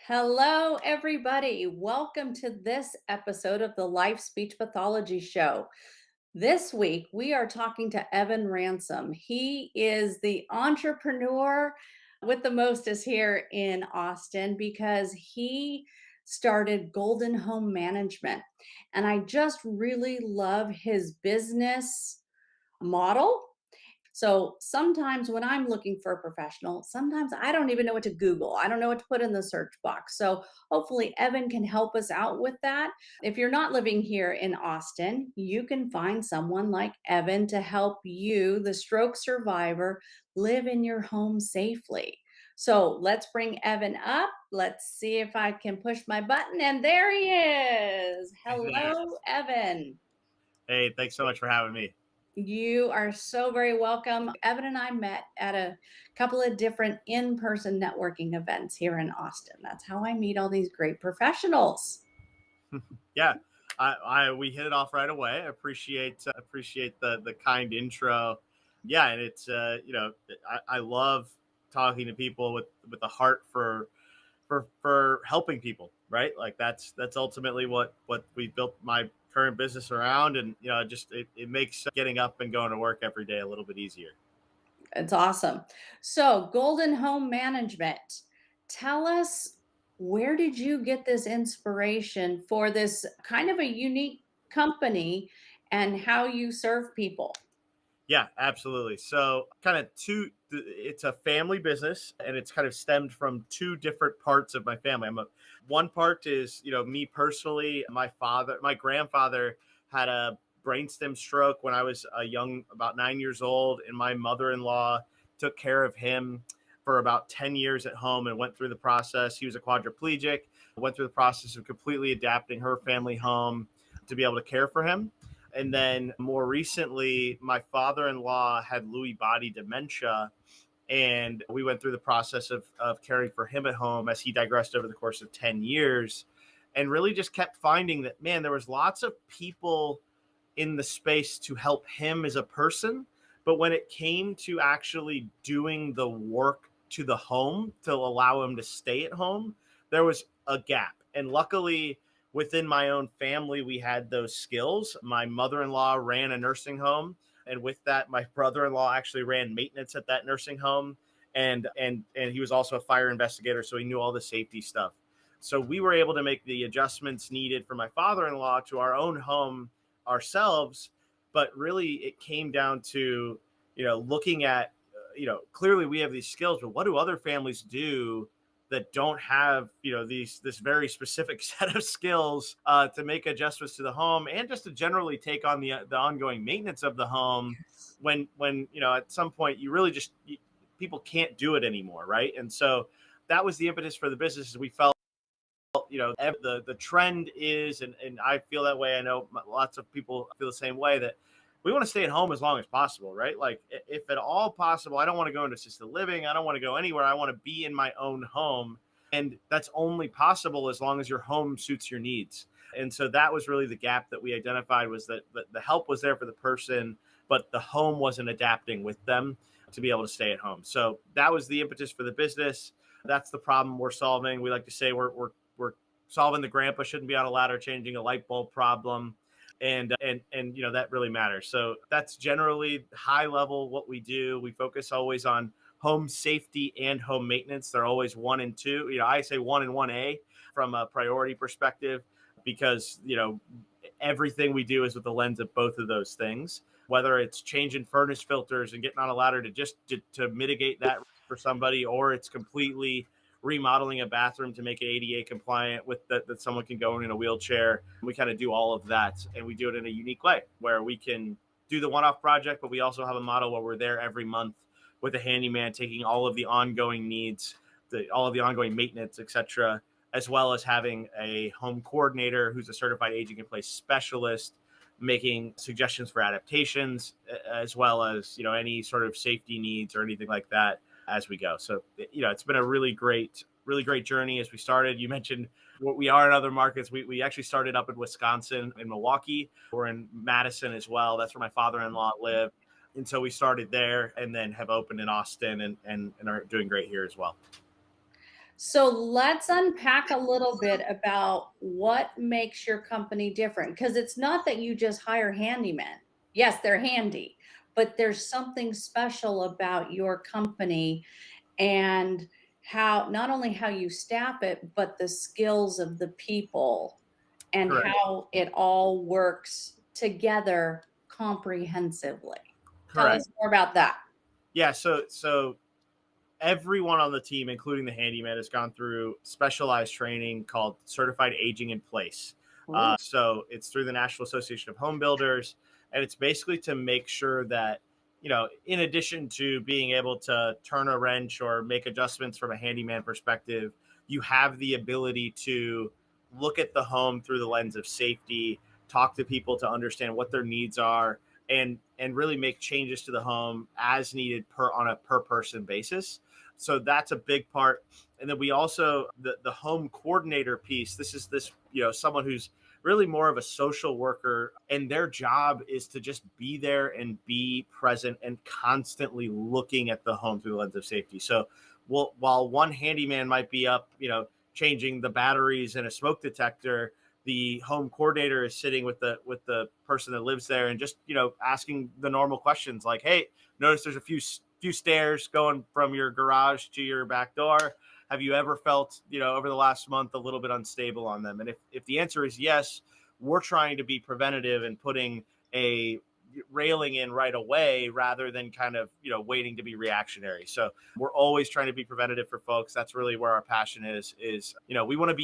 Hello, everybody. Welcome to this episode of the Life Speech Pathology Show. This week, we are talking to Evan Ransome. He is the entrepreneur with the mostest here in Austin because he started Golden Home Management. And I just really love his business model. So sometimes when I'm looking for a professional, sometimes I don't even know what to Google. I don't know what to put in the search box. So hopefully Evan can help us out with that. If you're not living here in Austin, you can find someone like Evan to help you, the stroke survivor, live in your home safely. So let's bring Evan up. Let's see if I can push my button. And there he is. Hey there. Hello, Evan. Hey, thanks so much for having me. You are so very welcome. Evan and I met at a couple of different in person networking events here in Austin. That's how I meet all these great professionals. Yeah, we hit it off right away. I appreciate the kind intro. Yeah, and it's I love talking to people with a heart for helping people, right? Like that's ultimately what we built my current business around, and it makes getting up and going to work every day a little bit easier. It's awesome. So, Golden Home Management, tell us, where did you get this inspiration for this kind of a unique company and how you serve people? Yeah, absolutely. So, it's a family business, and it's kind of stemmed from two different parts of my family. One part is, me personally. My grandfather had a brainstem stroke when I was about 9 years old, and my mother-in-law took care of him for about 10 years at home and went through the process. He was a quadriplegic, went through the process of completely adapting her family home to be able to care for him. And then more recently, my father in law had Lewy body dementia. And we went through the process of caring for him at home as he digressed over the course of 10 years. And really just kept finding that, man, there was lots of people in the space to help him as a person. But when it came to actually doing the work to the home to allow him to stay at home, there was a gap. And luckily, within my own family, we had those skills. My mother in law ran a nursing home. And with that, my brother in law actually ran maintenance at that nursing home. And he was also a fire investigator. So he knew all the safety stuff. So we were able to make the adjustments needed for my father in law to our own home ourselves. But really, it came down to, looking at, clearly we have these skills, but what do other families do that don't have, this very specific set of skills to make adjustments to the home and just to generally take on the ongoing maintenance of the home when at some point people can't do it anymore, right? And so that was the impetus for the business. Is we felt, the trend is, and I feel that way. I know lots of people feel the same way, that we want to stay at home as long as possible, right? Like, if at all possible, I don't want to go into assisted living. I don't want to go anywhere. I want to be in my own home. And that's only possible as long as your home suits your needs. And so that was really the gap that we identified, was that the help was there for the person, but the home wasn't adapting with them to be able to stay at home. So that was the impetus for the business. That's the problem we're solving. We like to say we're solving the grandpa shouldn't be on a ladder changing a light bulb problem. And that really matters. So that's generally high level what we do. We focus always on home safety and home maintenance. They're always one and two. I say one and 1A from a priority perspective, because everything we do is with the lens of both of those things. Whether it's changing furnace filters and getting on a ladder to mitigate that for somebody, or it's completely remodeling a bathroom to make it ADA compliant with that someone can go in a wheelchair. We kind of do all of that, and we do it in a unique way where we can do the one-off project, but we also have a model where we're there every month with a handyman taking all of the ongoing needs, all of the ongoing maintenance, etc., as well as having a home coordinator who's a certified aging in place specialist making suggestions for adaptations, as well as any sort of safety needs or anything like that as we go. So it's been a really great journey as we started. You mentioned what we are in other markets. We actually started up in Wisconsin, in Milwaukee. We're in Madison as well. That's where my father-in-law lived. And so we started there and then have opened in Austin and are doing great here as well. So let's unpack a little bit about what makes your company different. Because it's not that you just hire handymen. Yes, they're handy, but there's something special about your company and how not only how you staff it, but the skills of the people and Correct. how it all works together comprehensively. Tell Correct. us more about that. Yeah. So everyone on the team, including the handyman, has gone through specialized training called Certified Aging in Place. Ooh. So it's through the National Association of Home Builders, and it's basically to make sure that, in addition to being able to turn a wrench or make adjustments from a handyman perspective, you have the ability to look at the home through the lens of safety, talk to people to understand what their needs are, and really make changes to the home as needed per on a per person basis. So that's a big part. And then we also the home coordinator piece. This is someone who's really more of a social worker, and their job is to just be there and be present and constantly looking at the home through the lens of safety. So while one handyman might be up, changing the batteries in a smoke detector, the home coordinator is sitting with the person that lives there and just asking the normal questions like, hey, notice there's a few stairs going from your garage to your back door. Have you ever felt, over the last month, a little bit unstable on them? And if the answer is yes, we're trying to be preventative and putting a railing in right away rather than kind of, waiting to be reactionary. So we're always trying to be preventative for folks. That's really where our passion is, we want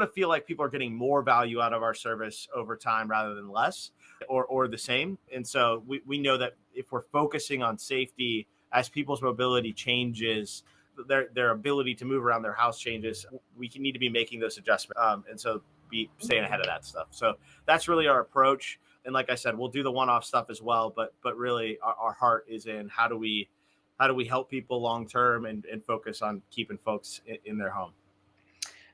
to feel like people are getting more value out of our service over time rather than less or the same. And so we know that if we're focusing on safety as people's mobility changes, their ability to move around their house changes, we need to be making those adjustments. And so be staying ahead of that stuff. So that's really our approach. And like I said, we'll do the one-off stuff as well, but really our heart is in how do we help people long term and focus on keeping folks in their home.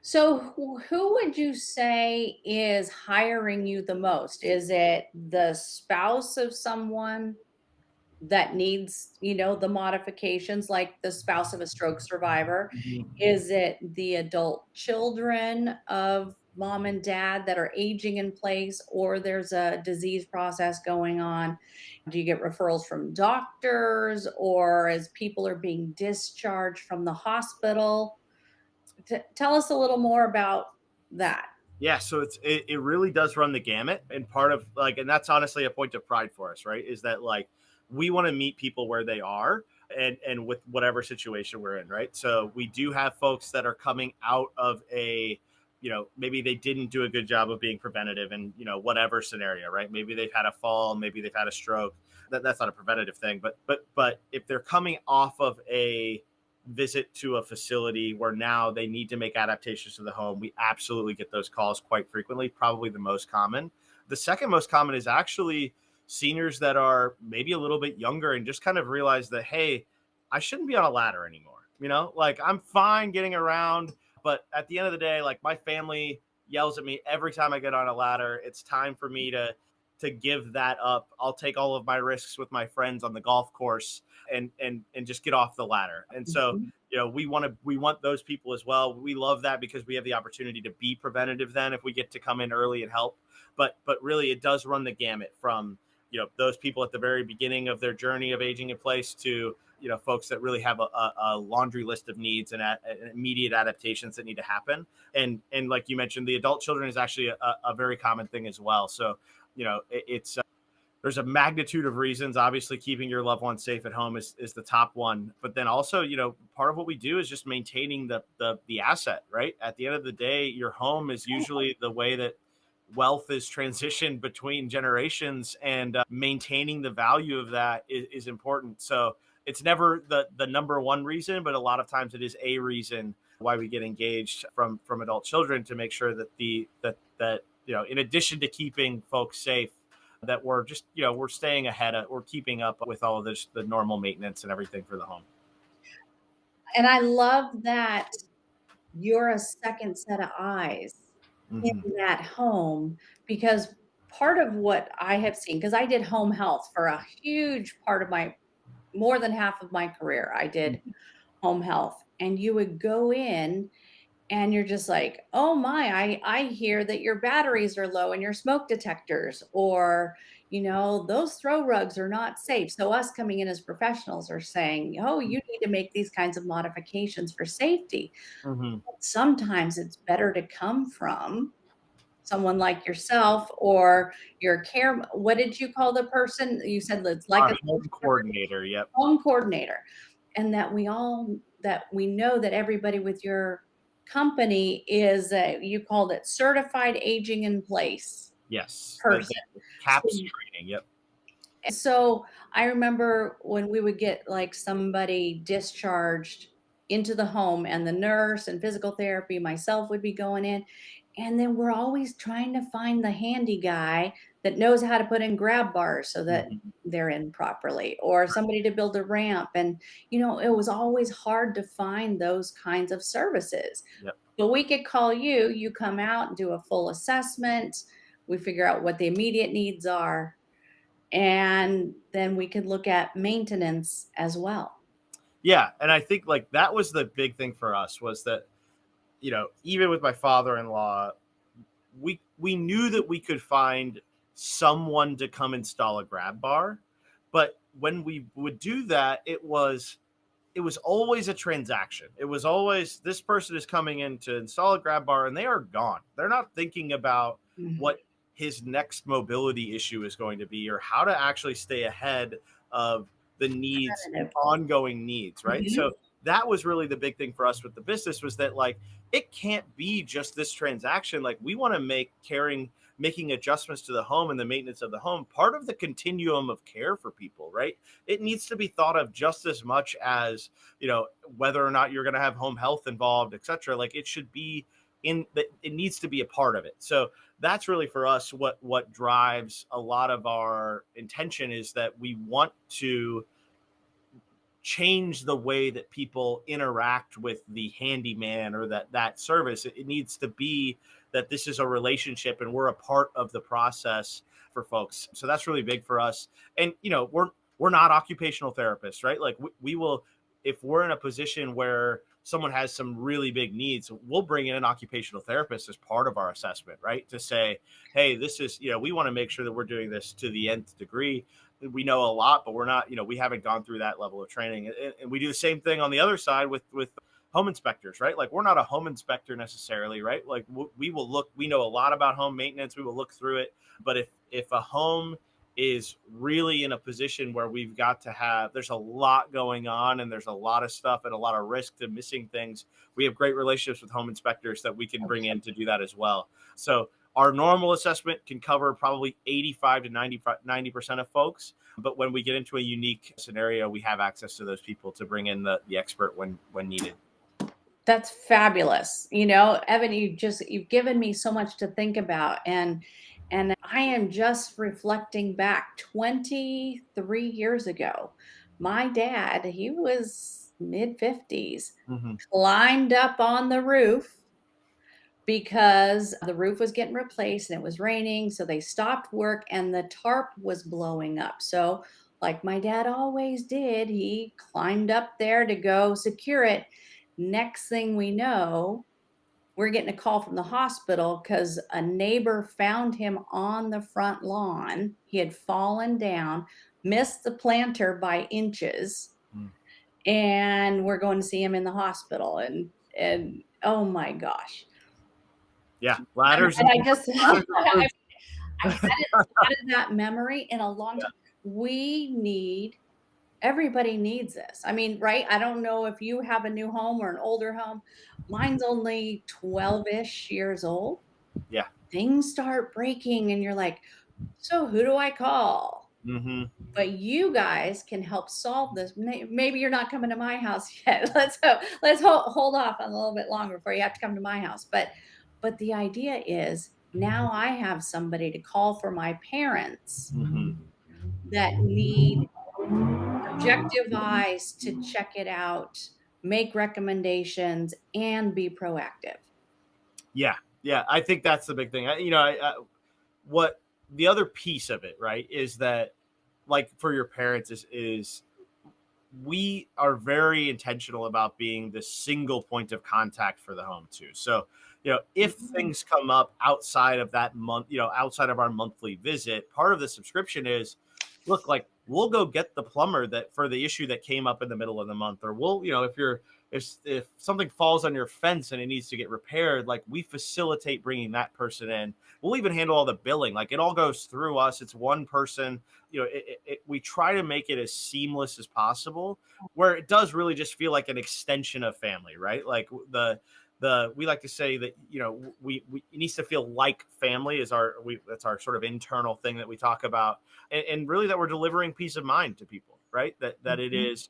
So, who would you say is hiring you the most? Is it the spouse of someone that needs, the modifications, like the spouse of a stroke survivor? Mhm. Is it the adult children of mom and dad that are aging in place, or there's a disease process going on? Do you get referrals from doctors, or as people are being discharged from the hospital? Tell us a little more about that. Yeah, so it really does run the gamut, and part of and that's honestly a point of pride for us, right? Is that we want to meet people where they are and with whatever situation we're in, right? So we do have folks that are coming out of maybe they didn't do a good job of being preventative in whatever scenario, right? Maybe they've had a fall, maybe they've had a stroke. That's not a preventative thing, but if they're coming off of a visit to a facility where now they need to make adaptations to the home, we absolutely get those calls quite frequently, probably the most common. The second most common is actually seniors that are maybe a little bit younger and just kind of realize that, hey, I shouldn't be on a ladder anymore. I'm fine getting around, but at the end of the day, my family yells at me every time I get on a ladder. It's time for me to give that up. I'll take all of my risks with my friends on the golf course and just get off the ladder. And so, Mhm. we want those people as well. We love that because we have the opportunity to be preventative then if we get to come in early and help. But really it does run the gamut from, those people at the very beginning of their journey of aging in place to, folks that really have a laundry list of needs and immediate adaptations that need to happen. And like you mentioned, the adult children is actually a very common thing as well. So, it's there's a magnitude of reasons. Obviously, keeping your loved ones safe at home is the top one. But then also, part of what we do is just maintaining the asset, right? At the end of the day, your home is usually the way that wealth is transitioned between generations, and maintaining the value of that is important. So it's never the number one reason, but a lot of times it is a reason why we get engaged from adult children to make sure that in addition to keeping folks safe, that we're just we're staying we're keeping up with all of this, the normal maintenance and everything for the home. And I love that you're a second set of eyes in Hmm. that home, because part of what I have seen, because I did home health for a huge part of my more than half of my career, I did home health. and you would go in and you're just like, "Oh my, I hear that your batteries are low in your smoke detectors," or, "Those throw rugs are not safe." So us coming in as professionals are saying, "Oh, you need to make these kinds of modifications for safety." Hmm. Sometimes it's better to come from someone like yourself or your care what did you call the person? You said it's like Our a home coordinator. Yep. home coordinator, and that we know that everybody with your company is a you called it certified aging in place Yes. person. The So CAPS training. Yep. so I remember when we would get like somebody discharged into the home and the nurse and physical therapy, myself would be going in. And then we're always trying to find the handy guy that knows how to put in grab bars so that Hmm. they're in properly, or somebody to build a ramp. And, it was always hard to find those kinds of services. Yep. But we could call you, you come out and do a full assessment. We figure out what the immediate needs are, and then we could look at maintenance as well. Yeah. And I think like that was the big thing for us was that, even with my father-in-law, we knew that we could find someone to come install a grab bar, but when we would do that, it was always a transaction. It was always this person is coming in to install a grab bar and they are gone. They're not thinking about Mhm. what his next mobility issue is going to be or how to actually stay ahead of the needs, Preventative. ongoing needs, right? Mhm. So that was really the big thing for us with the business was that like it can't be just this transaction. Like we want to make making adjustments to the home and the maintenance of the home part of the continuum of care for people, right? It needs to be thought of just as much as whether or not you're going to have home health involved, etc. Like it should be in that, it needs to be a part of it. So that's really for us what drives a lot of our intention is that we want to change the way that people interact with the handyman or that service. It needs to be that this is a relationship and we're a part of the process for folks. So that's really big for us. And we're not occupational therapists, right? Like we will, if we're in a position where someone has some really big needs, we'll bring in an occupational therapist as part of our assessment, right? To say, hey, this is, we want to make sure that we're doing this to the nth degree. We know a lot, but we're not, we haven't gone through that level of training. And we do the same thing on the other side with home inspectors, right? Like we're not a home inspector necessarily, right? Like we will look, we know a lot about home maintenance. We will look through it. But if a home is really in a position where we've got to have, there's a lot going on and there's a lot of stuff and a lot of risk to missing things. We have great relationships with home inspectors that we can bring in to do that as well. So our normal assessment can cover probably 85 to 90% of folks. But when we get into a unique scenario, we have access to those people to bring in the expert when needed. That's fabulous. Evan, you've given me so much to think about, and I am just reflecting back 23 years ago. My dad, he was mid 50s, Hmm. climbed up on the roof because the roof was getting replaced and it was raining. So they stopped work and the tarp was blowing up. So, like my dad always did, he climbed up there to go secure it. Next thing we know, we're getting a call from the hospital because a neighbor found him on the front lawn. He had fallen down, missed the planter by inches, and we're going to see him in the hospital. And oh my gosh. Yeah, And I just ladders are proof. I hadn't had that memory in a long Yeah. time. Everybody needs this. I mean, right? I don't know if you have a new home or an older home. Mine's only 12-ish years old. Yeah. Things start breaking and you're like, "So who do I call?" Hmm. But you guys can help solve this. Maybe you're not coming to my house yet. Let's hold off a little bit longer before you have to come to my house. But the idea is now I have somebody to call for my parents Hmm. that need objective eyes to check it out, make recommendations, and be proactive. Yeah. Yeah. I think that's the big thing. What the other piece of it, right, is that like for your parents is we are very intentional about being the single point of contact for the home too. So, if Mhm. things come up outside of that month, outside of our monthly visit, part of the subscription is, look, like we'll go get the plumber that for the issue that came up in the middle of the month, or we'll, if something falls on your fence and it needs to get repaired, like we facilitate bringing that person in. We'll even handle all the billing. Like it all goes through us. It's one person. We try to make it as seamless as possible, where it does really just feel like an extension of family, right? Like we like to say that we it needs to feel like family is that's our sort of internal thing that we talk about, and really that we're delivering peace of mind to people, right? That it Mhm. is,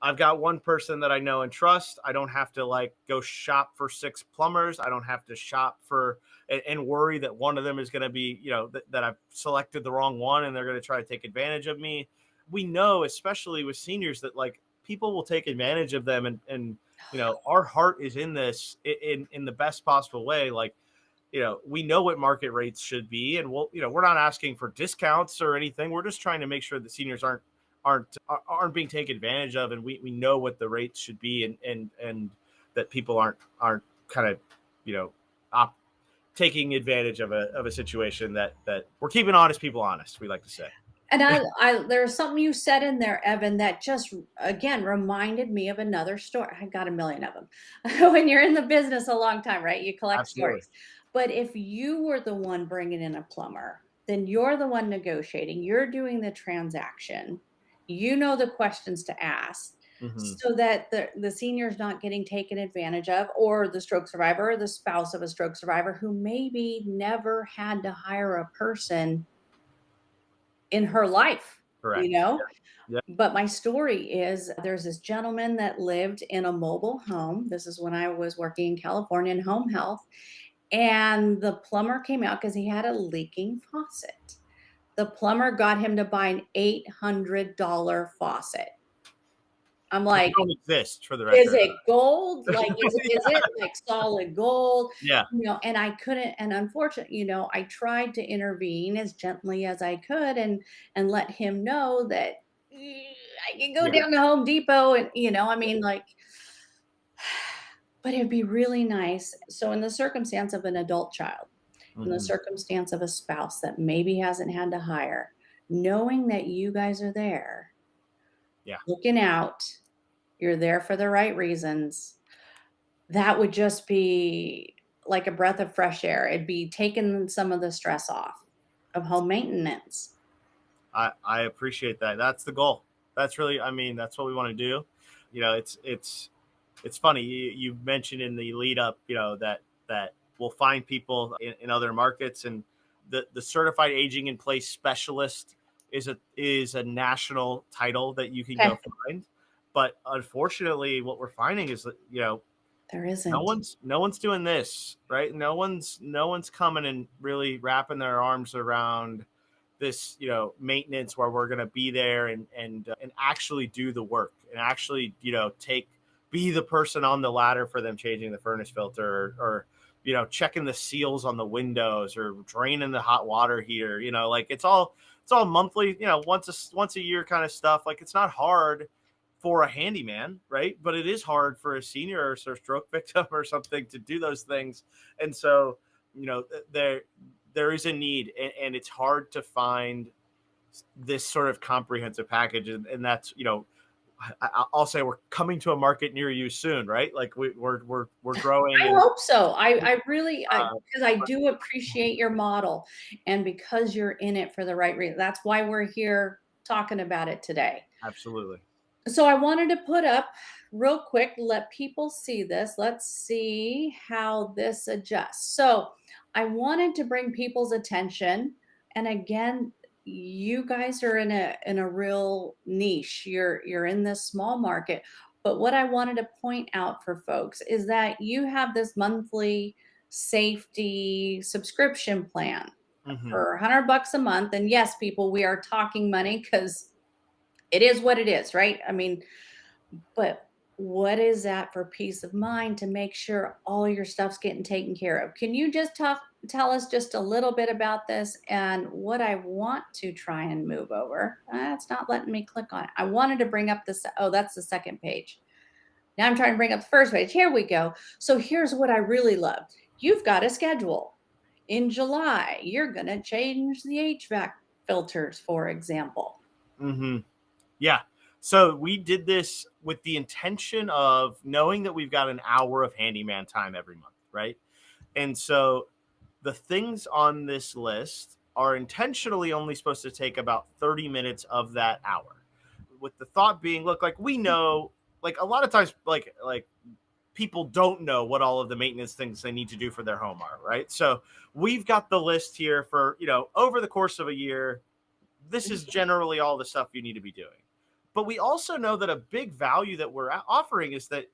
I've got one person that I know and trust. I don't have to like go shop for six plumbers. I don't have to shop for and worry that one of them is going to be, that I've selected the wrong one and they're going to try to take advantage of me. We know, especially with seniors, that like people will take advantage of them, and our heart is in this in the best possible way. Like, we know what market rates should be, and we're not asking for discounts or anything. We're just trying to make sure that seniors aren't being taken advantage of, and we know what the rates should be, and that people aren't kind of, op- taking advantage of a situation that we're keeping honest people honest. We like to say. And there's something you said in there, Evan, that just again reminded me of another story. I got a million of them. When you're in the business a long time, right? You collect Absolutely. stories. But if you were the one bringing in a plumber, then you're the one negotiating. You're doing the transaction. You know the questions to ask Hmm. so that the senior's not getting taken advantage of, or the stroke survivor, or the spouse of a stroke survivor who maybe never had to hire a person in her life, you Correct. know? Yeah. Yeah. But my story is there's this gentleman that lived in a mobile home. This is when I was working in California in home health. And the plumber came out because he had a leaking faucet. The plumber got him to buy an $800 faucet. I'm Which like, don't exist, for the is record. it gold? Like, is it like solid gold? Yeah. And I couldn't, and unfortunately, I tried to intervene as gently as I could and let him know that "Eh, I can go Yeah. down to Home Depot and I mean like but it'd be really nice. So in the circumstance of an adult child, in the Hmm. circumstance of a spouse that maybe hasn't had to hire, knowing that you guys are there, Yeah. looking out, you're there for the right reasons. That would just be like a breath of fresh air. It'd be taking some of the stress off of home maintenance. I appreciate that. That's the goal. That's really, I mean, that's what we want to do. It's funny. You mentioned in the lead up, that we'll find people in other markets, and the certified aging in place specialist is a national title that you can Okay. go find. But unfortunately, what we're finding is that, There no isn't. one's doing this, right? No one's coming and really wrapping their arms around this, maintenance, where we're going to be there and actually do the work, and actually, take be the person on the ladder for them, changing the furnace filter, or checking the seals on the windows, or draining the hot water heater. Like it's all monthly, once a year kind of stuff. Like it's not hard for a handyman, right? But it is hard for a senior or a stroke victim or something to do those things. And so, there is a need, and it's hard to find this sort of comprehensive package. And that's, I'll say we're coming to a market near you soon, right? Like we're growing, I and hope so. I really uh, because I do appreciate your model and because you're in it for the right reason. That's why we're here talking about it today. absolutely. So I wanted to put up real quick, let people see this. Let's see how this adjusts. So I wanted to bring people's attention. And again, you guys are in a real niche. You're in this small market. But what I wanted to point out for folks is that you have this monthly safety subscription plan Hmm. for $100 a month. And yes, people, we are talking money because it is what it is, right? I mean, but what is that for peace of mind to make sure all your stuff's getting taken care of? Can you just tell us just a little bit about this and what I want to try and move over? It's not letting me click on it. I wanted to bring up this. Oh, that's the second page. Now I'm trying to bring up the first page. Here we go. So here's what I really love. You've got a schedule. In July, you're going to change the HVAC filters, for example. Mm-hmm. Yeah. So we did this with the intention of knowing that we've got an hour of handyman time every month, right? And so the things on this list are intentionally only supposed to take about 30 minutes of that hour. With the thought being, look, like we know, like a lot of times, like people don't know what all of the maintenance things they need to do for their home are, right? So we've got the list here for, over the course of a year, this is generally all the stuff you need to be doing. But we also know that a big value that we're offering is that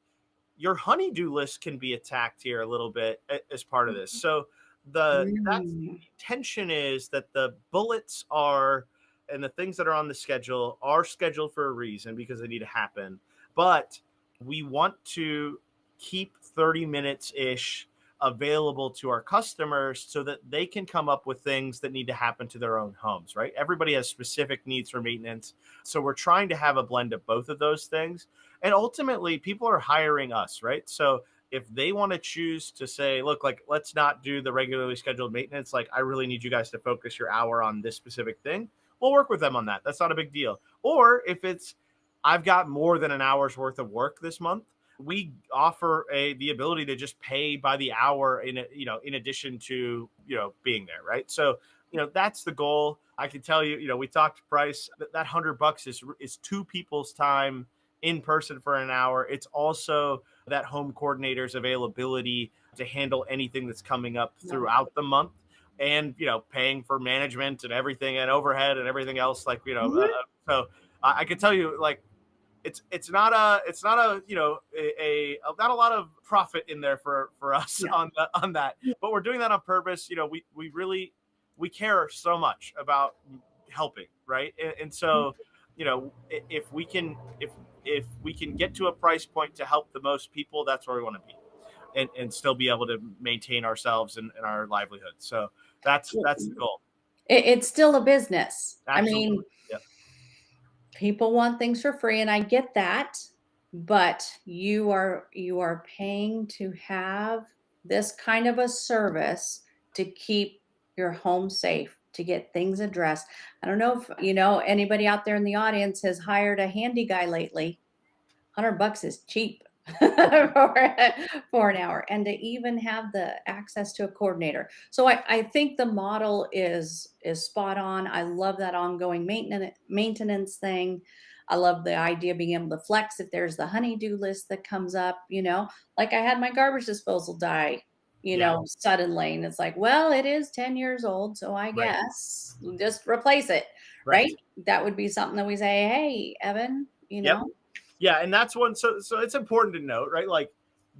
your honeydew list can be attacked here a little bit as part of this. So that's the Mm. intention is that the bullets are and the things that are on the schedule are scheduled for a reason because they need to happen. But we want to keep 30 minutes ish available to our customers so that they can come up with things that need to happen to their own homes, right? Everybody has specific needs for maintenance. So we're trying to have a blend of both of those things. And ultimately, people are hiring us, right? So if they want to choose to say, look, like, let's not do the regularly scheduled maintenance, like, I really need you guys to focus your hour on this specific thing, we'll work with them on that. That's not a big deal. Or if it's, I've got more than an hour's worth of work this month, we offer the ability to just pay by the hour in addition to being there, right? So that's the goal. I can tell you, we talked price, that $100 is two people's time in person for an hour. It's also that home coordinator's availability to handle anything that's coming up throughout the month, and paying for management and everything and overhead and everything else, like so I can tell you, like, it's not not a lot of profit in there for us No. on that, but we're doing that on purpose. We really, we care so much about helping, right? And so if we can get to a price point to help the most people, that's where we want to be, and still be able to maintain ourselves and our livelihood. So that's the goal. It's still a business. I Absolutely. mean, Yep. people want things for free, and I get that, but you are paying to have this kind of a service to keep your home safe, to get things addressed. I don't know if anybody out there in the audience has hired a handy guy lately. $100 is cheap for, for an hour, and to even have the access to a coordinator. So I think the model is spot on. I love that ongoing maintenance thing. I love the idea of being able to flex if there's the honeydew list that comes up, like I had my garbage disposal die, Yeah. suddenly. And it's like, well, it is 10 years old, so I Right. guess just replace it, right? Right. That would be something that we say, hey, Evan, Yep. Yeah, and that's one. So it's important to note, right? Like,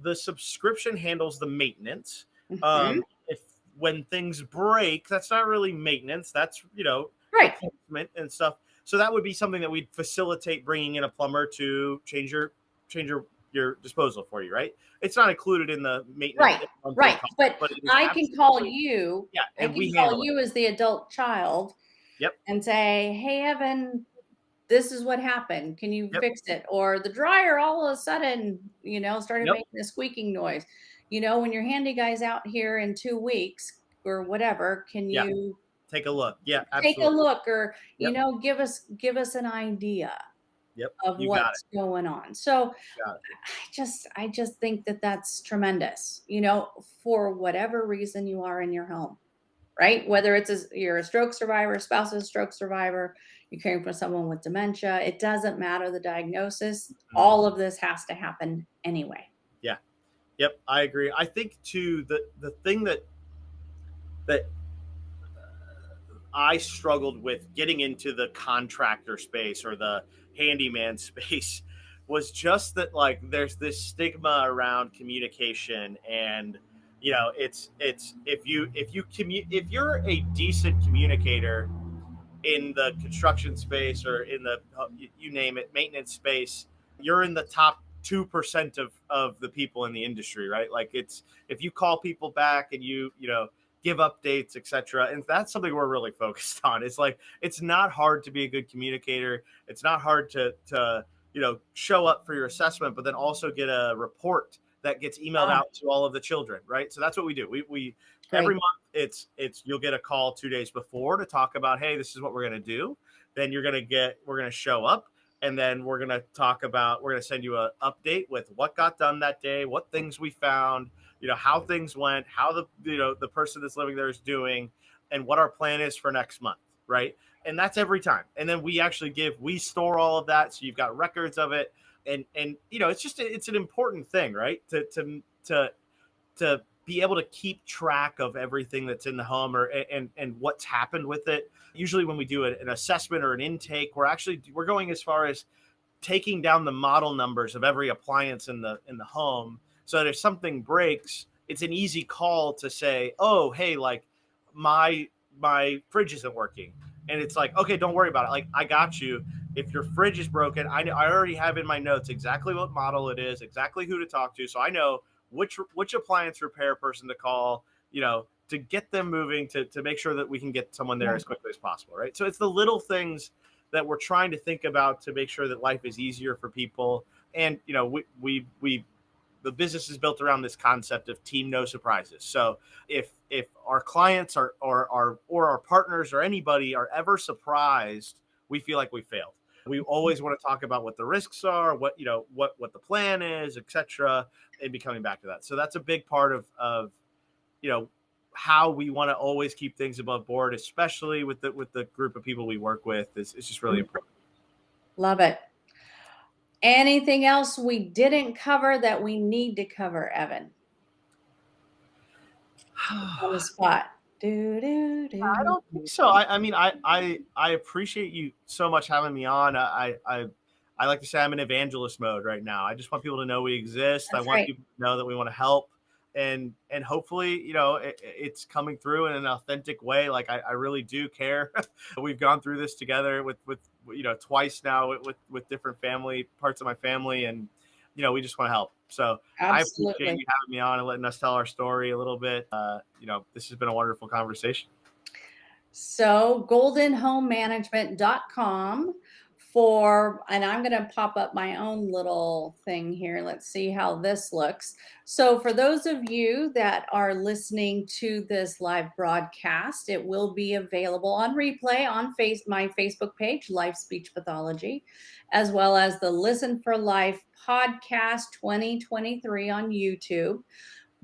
the subscription handles the maintenance. Mhm. If when things break, that's not really maintenance. That's Right. replacement and stuff. So that would be something that we'd facilitate bringing in a plumber to change your disposal for you, right? It's not included in the maintenance Right, monthly right, cost, but but it is I can call absolutely, you yeah, I and can we call handle it. you as the adult child Yep. and say, "Hey, Evan, this is what happened. Can you Yep. fix it?" Or the dryer all of a sudden, started Yep. making a squeaking noise. When your handy guy's out here in 2 weeks or whatever, can Yeah. you Take a look. Yeah. take a Absolutely. look or, Yep. give us an idea Yep. of You got it. what's going on. So, Got it. I just think that that's tremendous, for whatever reason you are in your home, right? Whether you're a stroke survivor, spouse of a stroke survivor, you're caring for someone with dementia, it doesn't matter the diagnosis. Mhm. All of this has to happen anyway. Yeah. Yep. I agree. I think too, the thing that I struggled with getting into the contractor space or the handyman space was just that, like, there's this stigma around communication, and it's if you're a decent communicator in the construction space or in the you name it, maintenance space, you're in the top 2% of the people in the industry, right? Like it's if you call people back and you give updates, etc. And that's something we're really focused on. It's like it's not hard to be a good communicator. It's not hard to show up for your assessment, but then also get a report that gets emailed Ah, out to all of the children, right? So that's what we do. We every great. month it's you'll get a call 2 days before to talk about, hey, this is what we're gonna do. Then we're gonna show up, and then we're gonna we're gonna send you an update with what got done that day, what things we found, how things went, how the person that's living there is doing, and what our plan is for next month, right? And that's every time. And then we store all of that, so you've got records of it. And it's an important thing, right? To be able to keep track of everything that's in the home and what's happened with it. Usually when we do an assessment or an intake, we're going as far as taking down the model numbers of every appliance in the home, so that if something breaks, it's an easy call to say, oh, hey, like my fridge isn't working. And it's like, okay, don't worry about it, like I got you. If your fridge is broken, I already have in my notes exactly what model it is, exactly who to talk to, so I know which appliance repair person to call, to get them moving, to make sure that we can get someone there Yeah. as quickly as possible, right? So it's the little things that we're trying to think about to make sure that life is easier for people. And we the business is built around this concept of team no surprises. So if our clients or our partners or anybody are ever surprised, we feel like we failed. We always want to talk about what the risks are, what the plan is, etc., and be coming back to that. So that's a big part of you know how we want to always keep things above board, especially with the group of people we work with. It's just really important. Love it. Anything else we didn't cover that we need to cover, Evan? On the spot. Do, do, I do, don't think do. so. I mean, I appreciate you so much having me on. I like to say I'm in evangelist mode right now. I just want people to know we exist. I That's want right. people to know that we want to help, and hopefully, it's coming through in an authentic way. Like I really do care. We've gone through this together with twice now with different family parts of my family, and we just want to help. So I appreciate Absolutely. you having me on and letting us tell our story a little bit. This has been a wonderful conversation. So goldenhomemanagement.com and I'm going to pop up my own little thing here. Let's see how this looks. So for those of you that are listening to this live broadcast, it will be available on replay on my Facebook page, Life Speech Pathology, as well as the Listen for Life podcast 2023 on YouTube.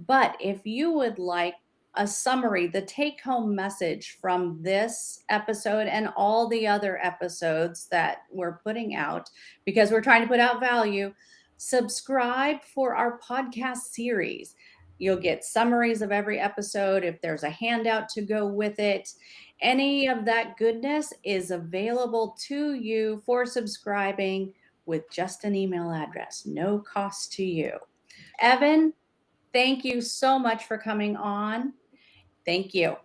But if you would like a summary, the take home message from this episode and all the other episodes that we're putting out, because we're trying to put out value, subscribe for our podcast series. You'll get summaries of every episode. If there's a handout to go with it, any of that goodness is available to you for subscribing with just an email address, no cost to you. Evan, thank you so much for coming on. Thank you.